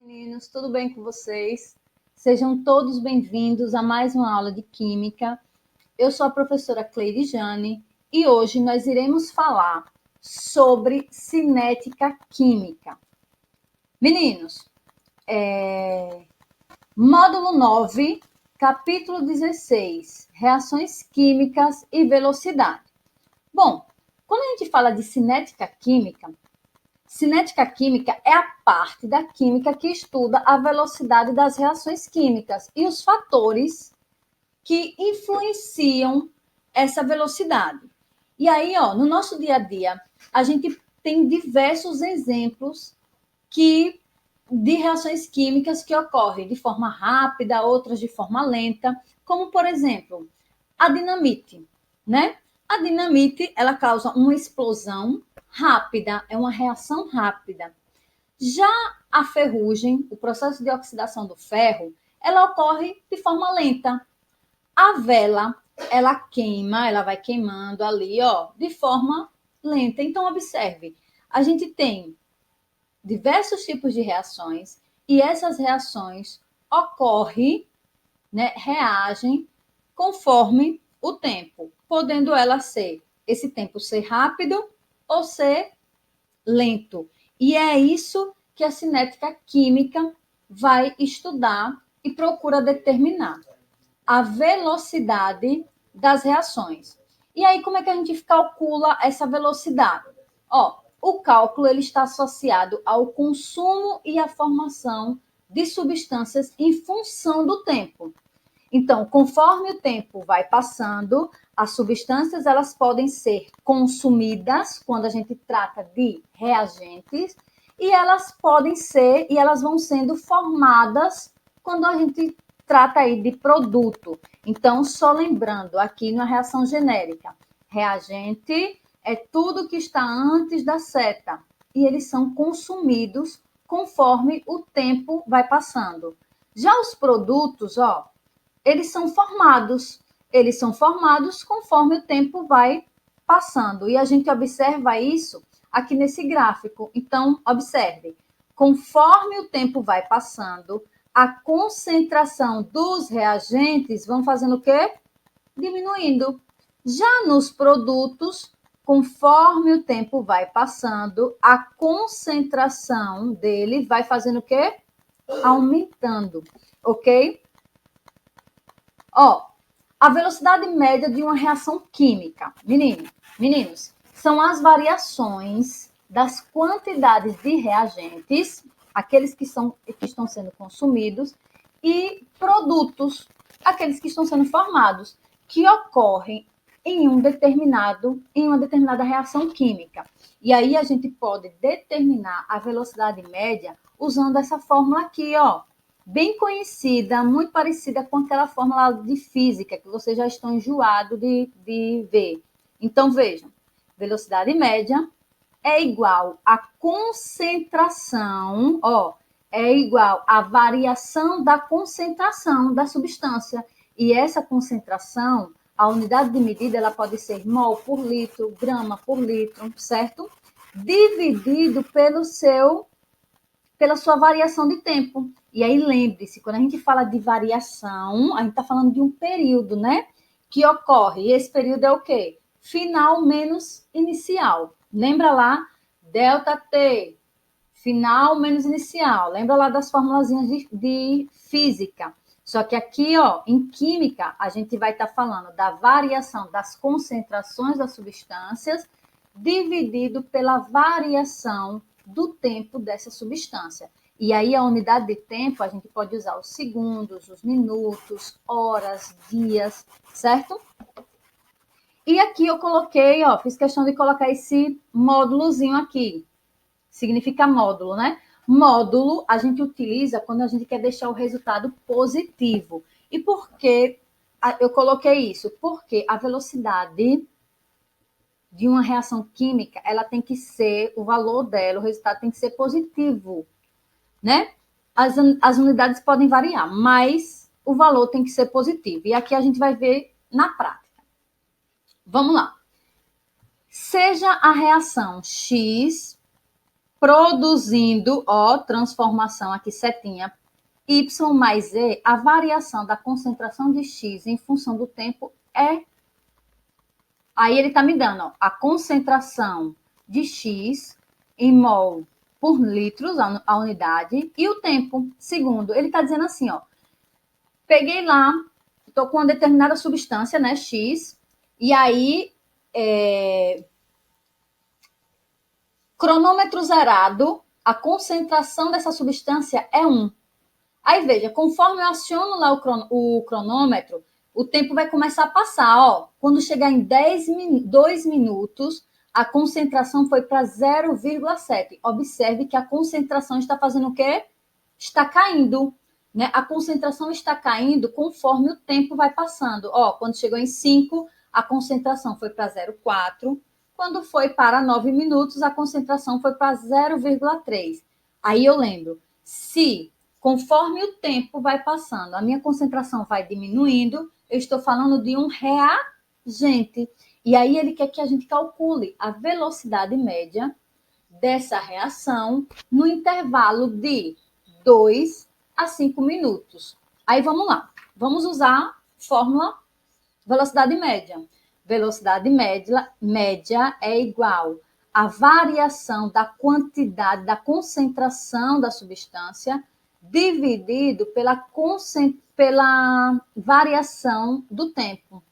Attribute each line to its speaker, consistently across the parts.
Speaker 1: Meninos, tudo bem com vocês? Sejam todos bem-vindos a mais uma aula de Química. Eu sou a professora Cleide Jane e hoje nós iremos falar sobre cinética química. Meninos, módulo 9, capítulo 16, reações químicas e velocidade. Bom, quando a gente fala de cinética química é a parte da química que estuda a velocidade das reações químicas e os fatores que influenciam essa velocidade. E aí, no nosso dia a dia, a gente tem diversos exemplos de reações químicas que ocorrem de forma rápida, outras de forma lenta, como, por exemplo, a dinamite, né? A dinamite, ela causa uma explosão rápida, é uma reação rápida. Já a ferrugem, o processo de oxidação do ferro, ela ocorre de forma lenta. A vela, ela queima, ela vai queimando ali, de forma lenta. Então, observe, a gente tem diversos tipos de reações e essas reações ocorrem, né, reagem conforme o tempo, podendo esse tempo ser rápido ou ser lento. E é isso que a cinética química vai estudar e procura determinar a velocidade das reações. E aí, como é que a gente calcula essa velocidade? O cálculo ele está associado ao consumo e à formação de substâncias em função do tempo. Então, conforme o tempo vai passando, as substâncias elas podem ser consumidas quando a gente trata de reagentes e elas vão sendo formadas quando a gente trata aí de produto. Então, só lembrando aqui na reação genérica, reagente é tudo que está antes da seta e eles são consumidos conforme o tempo vai passando. Já os produtos, eles são formados conforme o tempo vai passando. E a gente observa isso aqui nesse gráfico. Então, observe, conforme o tempo vai passando, a concentração dos reagentes vão fazendo o quê? Diminuindo. Já nos produtos, conforme o tempo vai passando, a concentração dele vai fazendo o quê? Aumentando, ok? A velocidade média de uma reação química, meninos, são as variações das quantidades de reagentes, aqueles que estão sendo consumidos, e produtos, aqueles que estão sendo formados, que ocorrem em uma determinada reação química. E aí a gente pode determinar a velocidade média usando essa fórmula aqui, bem conhecida, muito parecida com aquela fórmula de física que vocês já estão enjoados de ver. Então, vejam, velocidade média é igual à concentração, é igual à variação da concentração da substância. E essa concentração, a unidade de medida, ela pode ser mol por litro, grama por litro, certo? Dividido pela sua variação de tempo. E aí, lembre-se, quando a gente fala de variação, a gente está falando de um período, né? Que ocorre. E esse período é o quê? Final menos inicial. Lembra lá? Delta T. Final menos inicial. Lembra lá das formulazinhas de física. Só que aqui, em química, a gente vai estar falando da variação das concentrações das substâncias dividido pela variação do tempo dessa substância. E aí, a unidade de tempo, a gente pode usar os segundos, os minutos, horas, dias, certo? E aqui eu coloquei, fiz questão de colocar esse módulozinho aqui. Significa módulo, né? Módulo a gente utiliza quando a gente quer deixar o resultado positivo. E por que eu coloquei isso? Porque a velocidade de uma reação química, ela tem que ser, o valor dela, o resultado tem que ser positivo, né? As unidades podem variar, mas o valor tem que ser positivo. E aqui a gente vai ver na prática. Vamos lá. Seja a reação X produzindo, transformação aqui, setinha, Y mais E, a variação da concentração de X em função do tempo é... Aí ele está me dando, a concentração de X em mol por litros, a unidade, e o tempo, segundo. Ele está dizendo assim, peguei lá, estou com uma determinada substância, né, X, e aí, cronômetro zerado, a concentração dessa substância é 1. Aí, veja, conforme eu aciono lá o cronômetro, o tempo vai começar a passar, Quando chegar em 2 minutos, a concentração foi para 0,7. Observe que a concentração está fazendo o quê? Está caindo, né? A concentração está caindo conforme o tempo vai passando. Quando chegou em 5, a concentração foi para 0,4. Quando foi para 9 minutos, a concentração foi para 0,3. Aí eu lembro, se conforme o tempo vai passando, a minha concentração vai diminuindo, eu estou falando de um reagente. E aí ele quer que a gente calcule a velocidade média dessa reação no intervalo de 2 a 5 minutos. Aí vamos lá. Vamos usar a fórmula velocidade média. Velocidade média é igual à variação da quantidade, da concentração da substância dividido pela variação do tempo.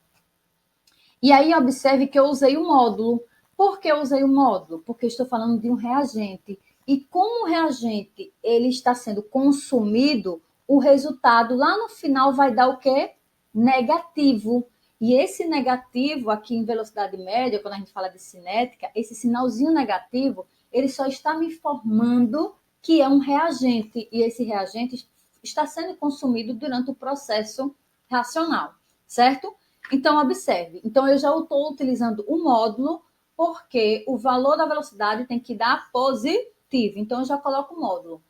Speaker 1: E aí, observe que eu usei o módulo. Por que eu usei o módulo? Porque eu estou falando de um reagente. E como o reagente ele está sendo consumido, o resultado lá no final vai dar o quê? Negativo. E esse negativo aqui em velocidade média, quando a gente fala de cinética, esse sinalzinho negativo, ele só está me informando que é um reagente. E esse reagente está sendo consumido durante o processo reacional, certo? Então, observe. Então, eu já estou utilizando o módulo porque o valor da velocidade tem que dar positivo. Então, eu já coloco o módulo.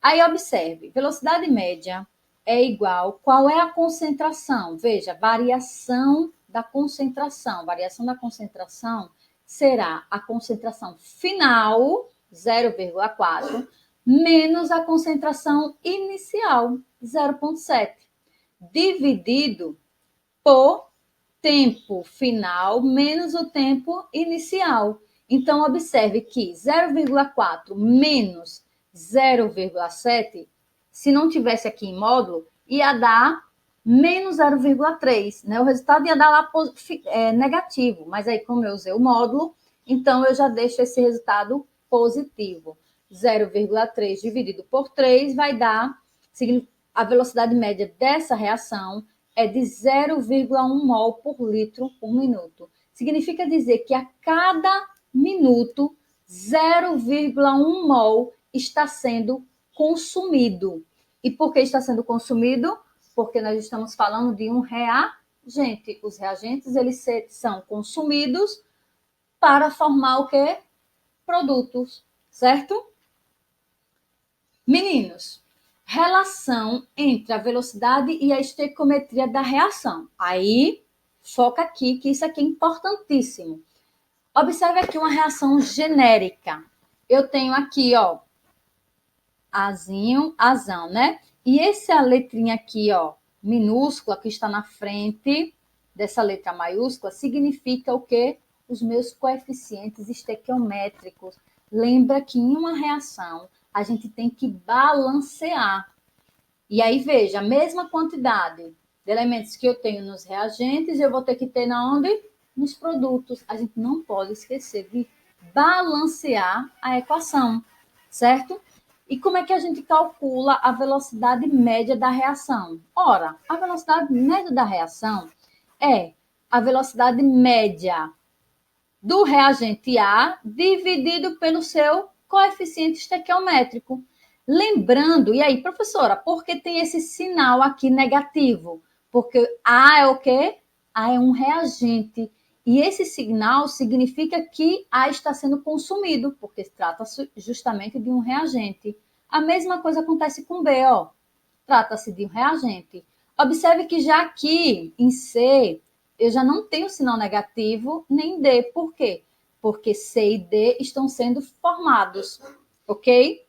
Speaker 1: Aí, observe. Velocidade média é igual... Qual é a concentração? Veja, variação da concentração. Variação da concentração será a concentração final, 0,4, menos a concentração inicial, 0,7, dividido por tempo final menos o tempo inicial. Então, observe que 0,4 menos 0,7, se não tivesse aqui em módulo, ia dar menos 0,3, né? O resultado ia dar lá negativo, mas aí como eu usei o módulo, então eu já deixo esse resultado positivo. 0,3 dividido por 3 vai dar a velocidade média dessa reação é de 0,1 mol por litro por minuto. Significa dizer que a cada minuto, 0,1 mol está sendo consumido. E por que está sendo consumido? Porque nós estamos falando de um reagente. Os reagentes, eles são consumidos para formar o quê? Produtos, certo? Meninos, relação entre a velocidade e a estequiometria da reação. Aí, foca aqui, que isso aqui é importantíssimo. Observe aqui uma reação genérica. Eu tenho aqui, azinho, azão, né? E essa letrinha aqui, minúscula, que está na frente dessa letra maiúscula, significa o quê? Os meus coeficientes estequiométricos. Lembra que em uma reação, a gente tem que balancear. E aí, veja, a mesma quantidade de elementos que eu tenho nos reagentes, eu vou ter que ter na onde? Nos produtos. A gente não pode esquecer de balancear a equação, certo? E como é que a gente calcula a velocidade média da reação? Ora, a velocidade média da reação é a velocidade média do reagente A dividido pelo seu coeficiente estequiométrico. Lembrando, e aí, professora, por que tem esse sinal aqui negativo? Porque A é o quê? A é um reagente. E esse sinal significa que A está sendo consumido, porque trata-se justamente de um reagente. A mesma coisa acontece com B, Trata-se de um reagente. Observe que já aqui em C, eu já não tenho sinal negativo nem D. Por quê? Porque C e D estão sendo formados, ok?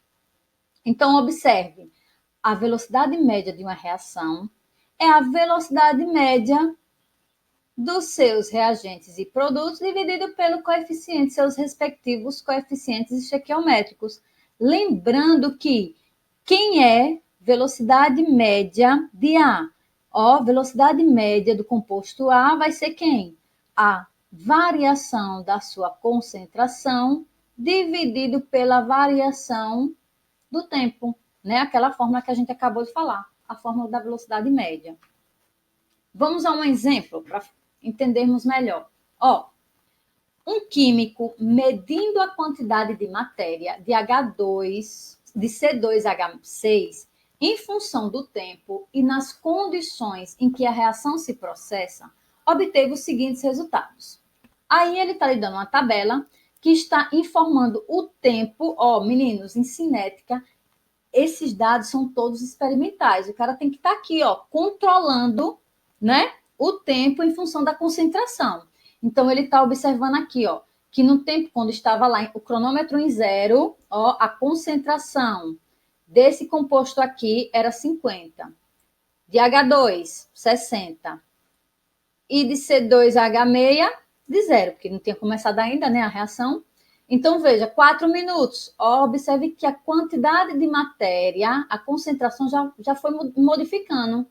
Speaker 1: Então, observe, a velocidade média de uma reação é a velocidade média dos seus reagentes e produtos dividido pelo coeficiente, seus respectivos coeficientes estequiométricos. Lembrando que quem é velocidade média de A? Ó, velocidade média do composto A vai ser quem? A variação da sua concentração dividido pela variação do tempo, né? Aquela fórmula que a gente acabou de falar, a fórmula da velocidade média. Vamos a um exemplo para entendermos melhor. Ó, um químico medindo a quantidade de matéria de H2, de C2H6, em função do tempo e nas condições em que a reação se processa, obteve os seguintes resultados. Aí ele está lhe dando uma tabela que está informando o tempo, ó, meninos, em cinética, esses dados são todos experimentais. O cara tem que estar aqui, ó, controlando, né, o tempo em função da concentração. Então ele está observando aqui, ó, que no tempo quando estava lá o cronômetro em zero, ó, a concentração desse composto aqui era 50, de H2, 60, e de C2H6, de zero, porque não tinha começado ainda, né, a reação. Então, veja, 4 minutos. Observe que a quantidade de matéria, a concentração já foi modificando.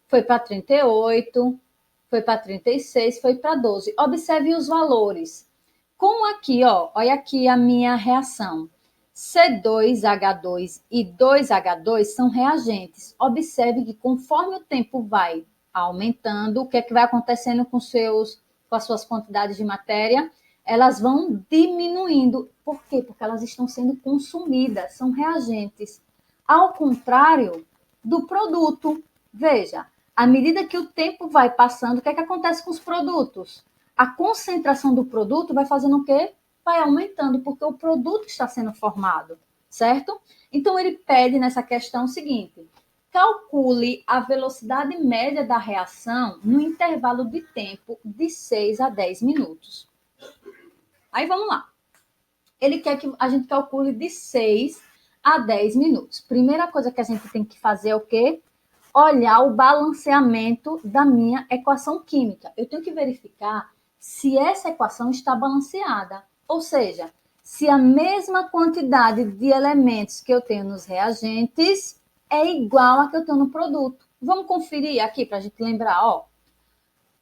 Speaker 1: Foi para 38, foi para 36, foi para 12. Observe os valores. Como aqui, ó, olha aqui a minha reação. C2H2 e 2H2 são reagentes. Observe que conforme o tempo vai aumentando, o que é que vai acontecendo com as suas quantidades de matéria? Elas vão diminuindo. Por quê? Porque elas estão sendo consumidas, são reagentes. Ao contrário do produto. Veja, à medida que o tempo vai passando, o que é que acontece com os produtos? A concentração do produto vai fazendo o quê? Vai aumentando, porque o produto está sendo formado, certo? Então, ele pede nessa questão o seguinte: calcule a velocidade média da reação no intervalo de tempo de 6 a 10 minutos. Aí vamos lá. Ele quer que a gente calcule de 6 a 10 minutos. Primeira coisa que a gente tem que fazer é o quê? Olhar o balanceamento da minha equação química. Eu tenho que verificar se essa equação está balanceada. Ou seja, se a mesma quantidade de elementos que eu tenho nos reagentes é igual a que eu tenho no produto. Vamos conferir aqui para a gente lembrar, ó.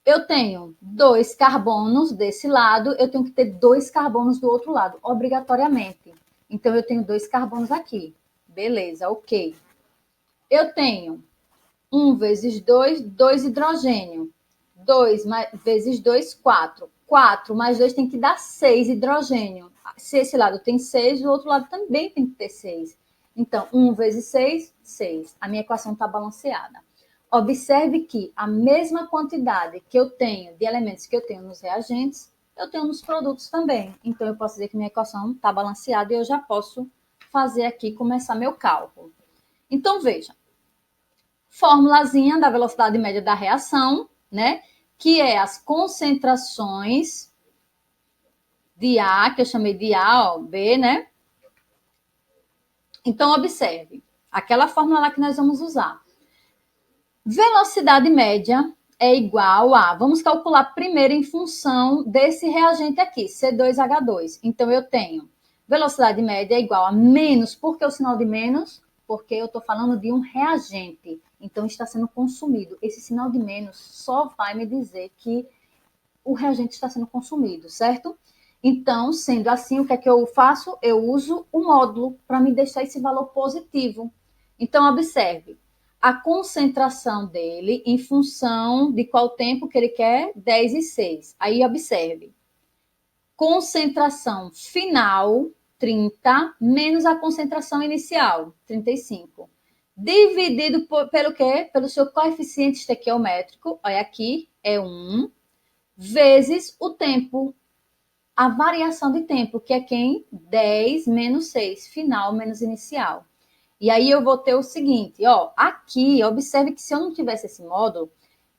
Speaker 1: Eu tenho 2 carbonos desse lado, eu tenho que ter 2 carbonos do outro lado, obrigatoriamente. Então, eu tenho 2 carbonos aqui. Beleza, ok. Eu tenho 1 vezes 2, 2 hidrogênio. 2 vezes 2, 4. 4 mais 2 tem que dar 6 hidrogênio. Se esse lado tem 6, o outro lado também tem que ter 6. Então, 1 vezes 6, 6. A minha equação está balanceada. Observe que a mesma quantidade que eu tenho de elementos que eu tenho nos reagentes, eu tenho nos produtos também. Então, eu posso dizer que minha equação está balanceada e eu já posso fazer aqui, começar meu cálculo. Então, veja. Formulazinha da velocidade média da reação, né? Que é as concentrações de A, que eu chamei de A, ó, B, né? Então, observe. Aquela fórmula lá que nós vamos usar. Velocidade média é igual a... Vamos calcular primeiro em função desse reagente aqui, C2H2. Então, eu tenho velocidade média é igual a menos. Por que o sinal de menos? Porque eu estou falando de um reagente. Então, está sendo consumido. Esse sinal de menos só vai me dizer que o reagente está sendo consumido, certo? Então, sendo assim, o que é que eu faço? Eu uso o módulo para me deixar esse valor positivo. Então, observe. A concentração dele em função de qual tempo que ele quer? 10 e 6. Aí, observe. Concentração final, 30, menos a concentração inicial, 35. Dividido pelo quê? Pelo seu coeficiente estequiométrico, olha aqui, é 1, vezes o tempo, a variação de tempo, que é quem? 10 menos 6, final menos inicial. E aí eu vou ter o seguinte, ó, aqui, observe que se eu não tivesse esse módulo,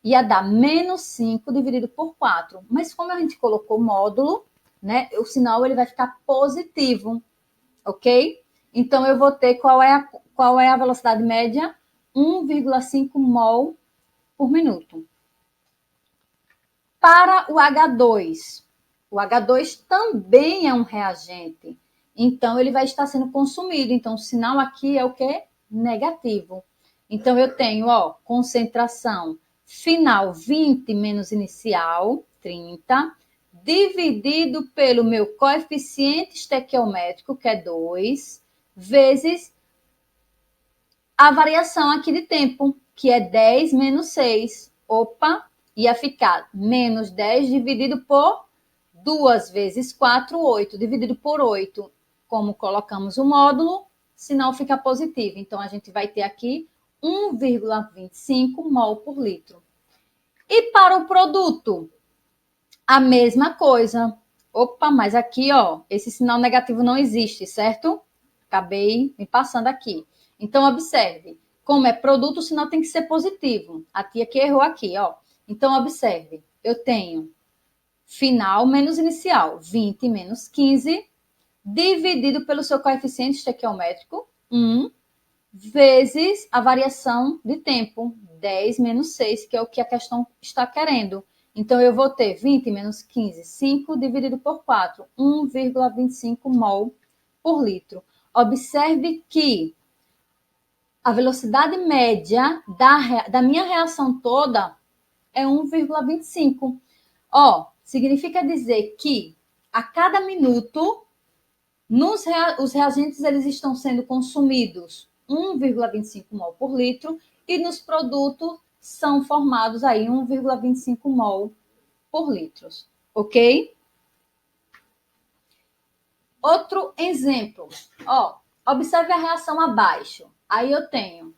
Speaker 1: ia dar menos 5 dividido por 4. Mas como a gente colocou módulo, né, o sinal ele vai ficar positivo, ok? Então, eu vou ter qual é a velocidade média? 1,5 mol por minuto. Para o H2 também é um reagente. Então, ele vai estar sendo consumido. Então, o sinal aqui é o quê? Negativo. Então, eu tenho, ó, concentração final 20 menos inicial, 30, dividido pelo meu coeficiente estequiométrico, que é 2, vezes a variação aqui de tempo, que é 10 menos 6. Opa, ia ficar menos 10 dividido por 2 vezes 4, 8. Dividido por 8, como colocamos o módulo, sinal fica positivo. Então, a gente vai ter aqui 1,25 mol por litro. E para o produto, a mesma coisa. Opa, mas aqui, ó, esse sinal negativo não existe, certo? Acabei me passando aqui. Então, observe. Como é produto, o sinal tem que ser positivo. A tia que errou aqui, ó. Então, observe. Eu tenho final menos inicial, 20 menos 15, dividido pelo seu coeficiente estequiométrico, 1, vezes a variação de tempo, 10 menos 6, que é o que a questão está querendo. Então, eu vou ter 20 menos 15, 5, dividido por 4, 1,25 mol por litro. Observe que a velocidade média da minha reação toda é 1,25. Ó, significa dizer que a cada minuto, os reagentes eles estão sendo consumidos 1,25 mol por litro e nos produtos são formados aí 1,25 mol por litro, ok? Outro exemplo, ó, observe a reação abaixo. Aí eu tenho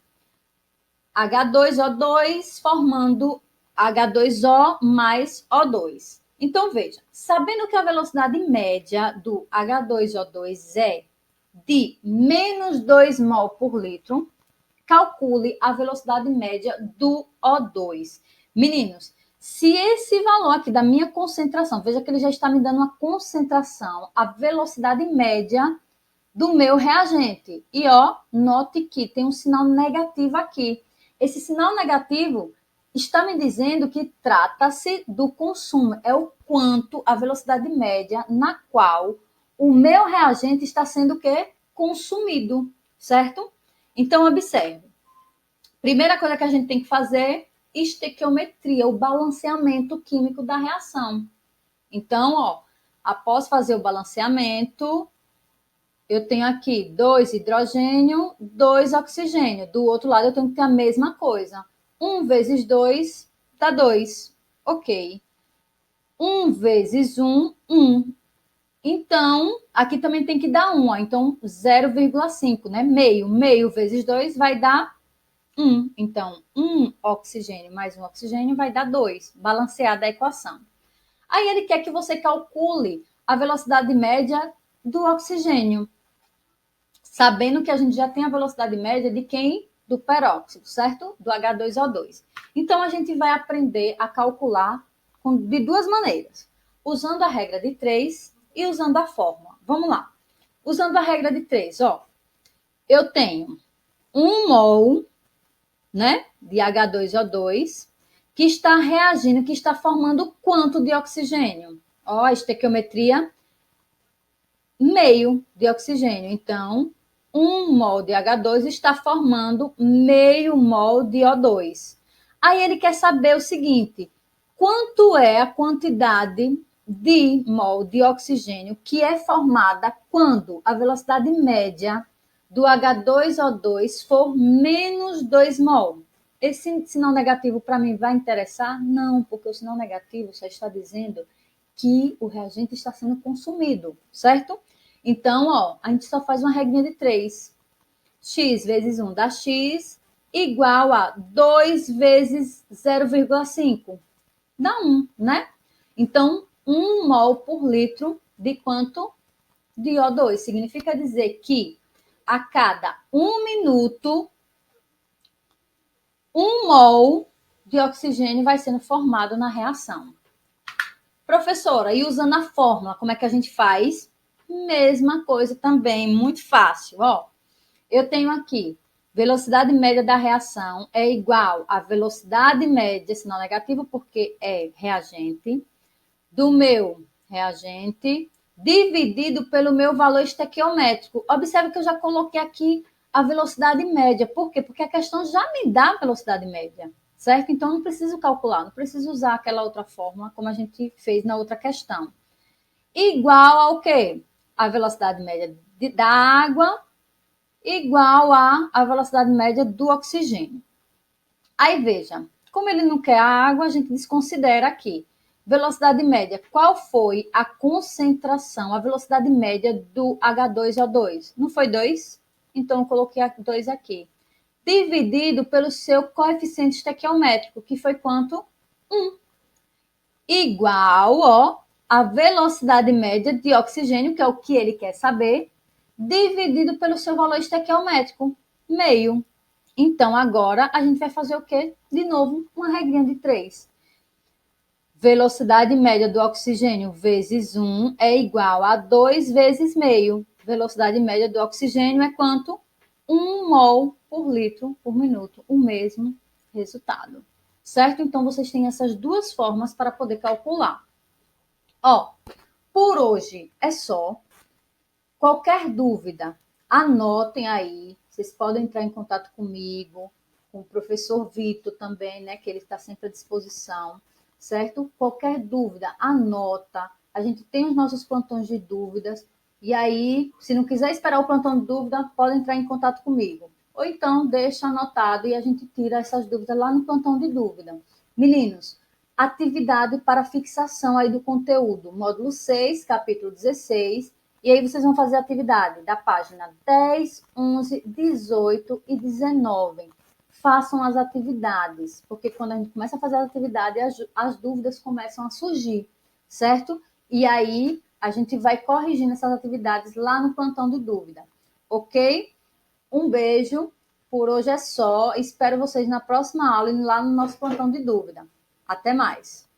Speaker 1: H2O2 formando H2O mais O2. Então, veja, sabendo que a velocidade média do H2O2 é de menos 2 mol por litro, calcule a velocidade média do O2. Meninos, se esse valor aqui da minha concentração, veja que ele já está me dando uma concentração, a velocidade média do meu reagente. E, ó, note que tem um sinal negativo aqui. Esse sinal negativo está me dizendo que trata-se do consumo, é o quanto a velocidade média na qual o meu reagente está sendo o quê? Consumido, certo? Então, observe. Primeira coisa que a gente tem que fazer, estequiometria, o balanceamento químico da reação. Então, ó, após fazer o balanceamento, eu tenho aqui 2 hidrogênio, 2 oxigênio. Do outro lado, eu tenho que ter a mesma coisa. 1 vezes 2 dá 2. Ok. 1 vezes 1, 1. Então, aqui também tem que dar 1. Ó. Então, 0,5, né? Meio. Meio vezes 2 vai dar 1. Então, 1 oxigênio mais 1 oxigênio vai dar 2. Balanceada a equação. Aí ele quer que você calcule a velocidade média do oxigênio, sabendo que a gente já tem a velocidade média de quem? Do peróxido, certo? Do H2O2. Então, a gente vai aprender a calcular de duas maneiras, usando a regra de 3 e usando a fórmula. Vamos lá. Usando a regra de 3, ó, eu tenho 1 mol, né, de H2O2, que está reagindo, que está formando quanto de oxigênio? Ó, a estequiometria, meio de oxigênio. Então, 1 mol de H2 está formando meio mol de O2. Aí ele quer saber o seguinte, quanto é a quantidade de mol de oxigênio que é formada quando a velocidade média do H2O2 for menos 2 mol. Esse sinal negativo para mim vai interessar? Não, porque o sinal negativo só está dizendo que o reagente está sendo consumido, certo? Então, ó, a gente só faz uma regrinha de 3. X vezes 1 dá X igual a 2 vezes 0,5. Dá 1, né? Então, 1 mol por litro de quanto? De O2. Significa dizer que a cada 1 minuto, 1 mol de oxigênio vai sendo formado na reação. Professora, e usando a fórmula, como é que a gente faz? Mesma coisa também, muito fácil. Ó, eu tenho aqui, velocidade média da reação é igual à velocidade média, sinal negativo, porque é reagente, do meu reagente, dividido pelo meu valor estequiométrico. Observe que eu já coloquei aqui a velocidade média. Por quê? Porque a questão já me dá a velocidade média, certo? Então, não preciso calcular, não preciso usar aquela outra fórmula como a gente fez na outra questão. Igual ao quê? A velocidade média da água igual à velocidade média do oxigênio. Aí, veja, como ele não quer a água, a gente desconsidera aqui. Velocidade média, qual foi a concentração, a velocidade média do H2O2? Não foi 2? Então, eu coloquei 2 aqui. Dividido pelo seu coeficiente estequiométrico, que foi quanto? 1. Igual, ó, a velocidade média de oxigênio, que é o que ele quer saber, dividido pelo seu valor estequiométrico, meio. Então, agora, a gente vai fazer o quê? De novo, uma regrinha de 3. Velocidade média do oxigênio vezes 1 é igual a 2 vezes meio. Velocidade média do oxigênio é quanto? 1 mol por litro por minuto. O mesmo resultado. Certo? Então, vocês têm essas duas formas para poder calcular. Ó, por hoje é só. Qualquer dúvida, anotem aí. Vocês podem entrar em contato comigo, com o professor Vitor também, né? Que ele está sempre à disposição, certo? Qualquer dúvida, anota. A gente tem os nossos plantões de dúvidas. E aí, se não quiser esperar o plantão de dúvida, pode entrar em contato comigo. Ou então, deixa anotado e a gente tira essas dúvidas lá no plantão de dúvida. Meninos, atividade para fixação aí do conteúdo. Módulo 6, capítulo 16. E aí vocês vão fazer a atividade da página 10, 11, 18 e 19. Façam as atividades, porque quando a gente começa a fazer a atividade, as dúvidas começam a surgir, certo? E aí a gente vai corrigindo essas atividades lá no plantão de dúvida, ok? Um beijo, por hoje é só. Espero vocês na próxima aula e lá no nosso plantão de dúvida. Até mais!